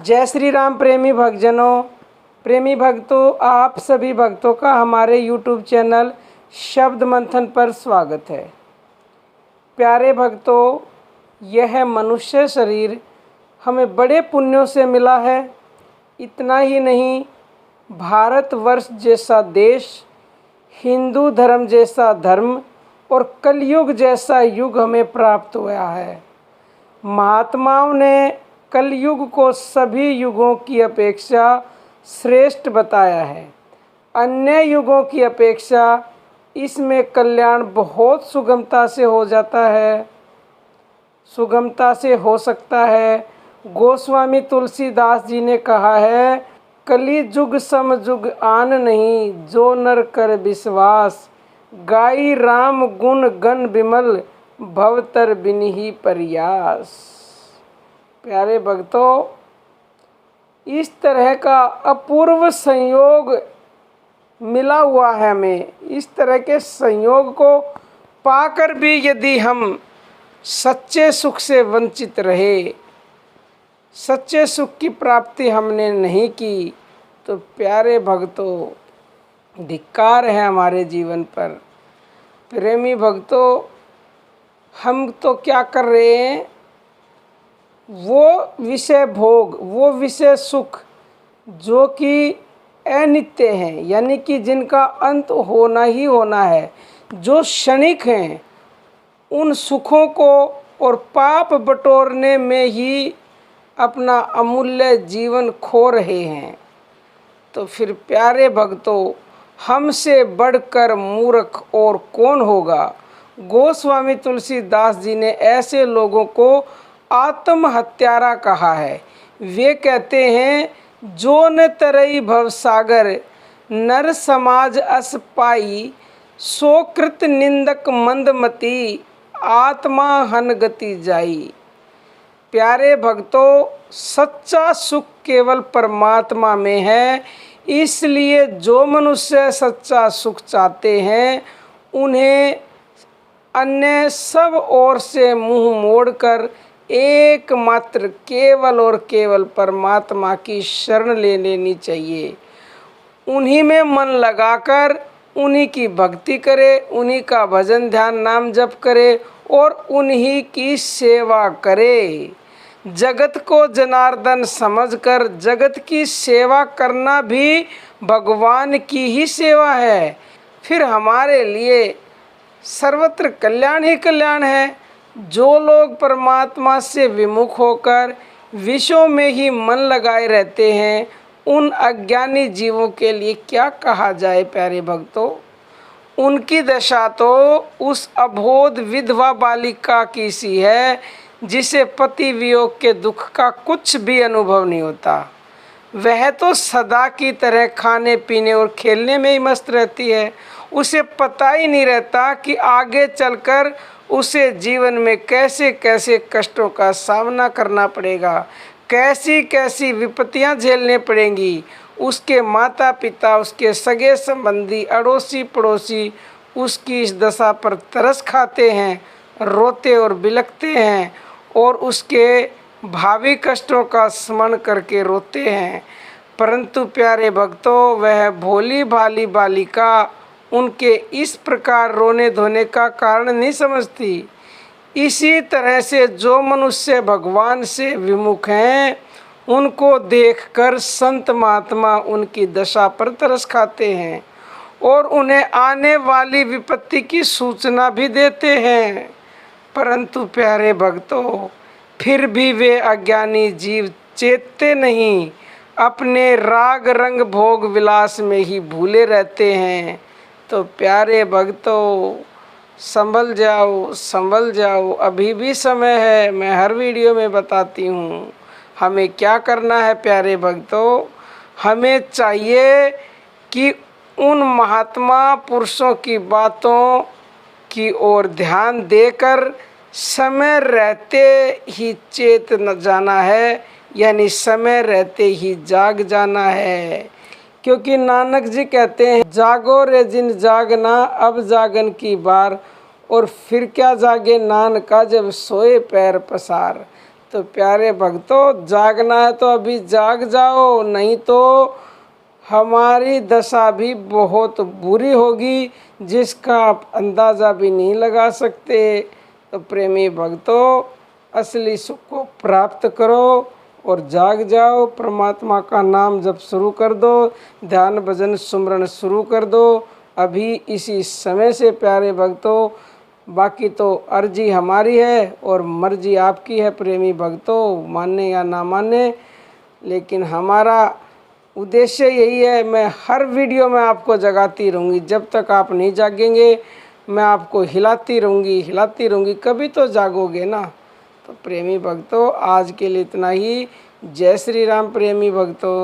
जय श्री राम प्रेमी भक्तों, आप सभी भक्तों का हमारे YouTube चैनल शब्द मंथन पर स्वागत है। प्यारे भक्तों, यह मनुष्य शरीर हमें बड़े पुण्यों से मिला है। इतना ही नहीं, भारतवर्ष जैसा देश, हिंदू धर्म जैसा धर्म और कलयुग जैसा युग हमें प्राप्त हुआ है। महात्माओं ने कलयुग को सभी युगों की अपेक्षा श्रेष्ठ बताया है। अन्य युगों की अपेक्षा इसमें कल्याण बहुत सुगमता से हो जाता है, सुगमता से हो सकता है। गोस्वामी तुलसीदास जी ने कहा है, कली जुग सम जुग आन नहीं, जो नर कर विश्वास, गाई राम गुण गण विमल, भवतर बिनहि प्रयास। प्यारे भक्तों, इस तरह का अपूर्व संयोग मिला हुआ है हमें। इस तरह के संयोग को पाकर भी यदि हम सच्चे सुख से वंचित रहे, सच्चे सुख की प्राप्ति हमने नहीं की, तो प्यारे भक्तों धिक्कार है हमारे जीवन पर। प्रेमी भक्तों, हम तो क्या कर रहे हैं, वो विषय भोग, वो विषय सुख जो कि अनित्य हैं, यानी कि जिनका अंत होना ही होना है, जो क्षणिक हैं, उन सुखों को और पाप बटोरने में ही अपना अमूल्य जीवन खो रहे हैं। तो फिर प्यारे भक्तों, हमसे बढ़कर मूर्ख और कौन होगा। गोस्वामी तुलसीदास जी ने ऐसे लोगों को आत्महत्यारा कहा है। वे कहते हैं, जो न तरई भवसागर, नर समाज अस पाई, सो कृत निंदक मंदमती, आत्मा हन गति जाई। प्यारे भक्तों, सच्चा सुख केवल परमात्मा में है। इसलिए जो मनुष्य सच्चा सुख चाहते हैं, उन्हें अन्य सब ओर से मुंह मोड़कर एकमात्र केवल और केवल परमात्मा की शरण ले लेनी चाहिए। उन्हीं में मन लगाकर उन्हीं की भक्ति करे, उन्हीं का भजन ध्यान नाम जप करे और उन्हीं की सेवा करे। जगत को जनार्दन समझकर जगत की सेवा करना भी भगवान की ही सेवा है। फिर हमारे लिए सर्वत्र कल्याण ही कल्याण है। जो लोग परमात्मा से विमुख होकर विषयों में ही मन लगाए रहते हैं, उन अज्ञानी जीवों के लिए क्या कहा जाए। प्यारे भक्तों, उनकी दशा तो उस अबोध विधवा बालिका की सी है, जिसे पति वियोग के दुख का कुछ भी अनुभव नहीं होता। वह तो सदा की तरह खाने पीने और खेलने में ही मस्त रहती है। उसे पता ही नहीं रहता कि आगे चलकर उसे जीवन में कैसे कैसे कष्टों का सामना करना पड़ेगा, कैसी कैसी विपत्तियां झेलने पड़ेंगी। उसके माता पिता, उसके सगे संबंधी, अड़ोसी पड़ोसी उसकी इस दशा पर तरस खाते हैं, रोते और बिलखते हैं और उसके भावी कष्टों का स्मरण करके रोते हैं। परंतु प्यारे भक्तों, वह भोली भाली बालिका उनके इस प्रकार रोने धोने का कारण नहीं समझती। इसी तरह से जो मनुष्य भगवान से विमुख हैं, उनको देखकर संत महात्मा उनकी दशा पर तरस खाते हैं और उन्हें आने वाली विपत्ति की सूचना भी देते हैं। परंतु प्यारे भक्तों, फिर भी वे अज्ञानी जीव चेतते नहीं, अपने राग रंग भोग विलास में ही भूले रहते हैं। तो प्यारे भक्तों, संभल जाओ, संभल जाओ, अभी भी समय है। मैं हर वीडियो में बताती हूँ हमें क्या करना है। प्यारे भक्तों, हमें चाहिए कि उन महात्मा पुरुषों की बातों की ओर ध्यान देकर समय रहते ही चेत न जाना है, यानी समय रहते ही जाग जाना है। क्योंकि नानक जी कहते हैं, जागो रे जिन जागना, अब जागन की बार, और फिर क्या जागे नानका, जब सोए पैर पसार। तो प्यारे भक्तों, जागना है तो अभी जाग जाओ, नहीं तो हमारी दशा भी बहुत बुरी होगी, जिसका आप अंदाज़ा भी नहीं लगा सकते। तो प्रेमी भक्तों, असली सुख को प्राप्त करो और जाग जाओ। परमात्मा का नाम जब शुरू कर दो, ध्यान भजन सुमरण शुरू कर दो अभी इसी समय से प्यारे भक्तों। बाकी तो अर्जी हमारी है और मर्जी आपकी है प्रेमी भक्तों, मानने या ना मानने, लेकिन हमारा उद्देश्य यही है। मैं हर वीडियो में आपको जगाती रहूँगी, जब तक आप नहीं जागेंगे मैं आपको हिलाती रहूँगी, कभी तो जागोगे ना। तो प्रेमी भक्तों, आज के लिए इतना ही। जय श्री राम प्रेमी भक्तों।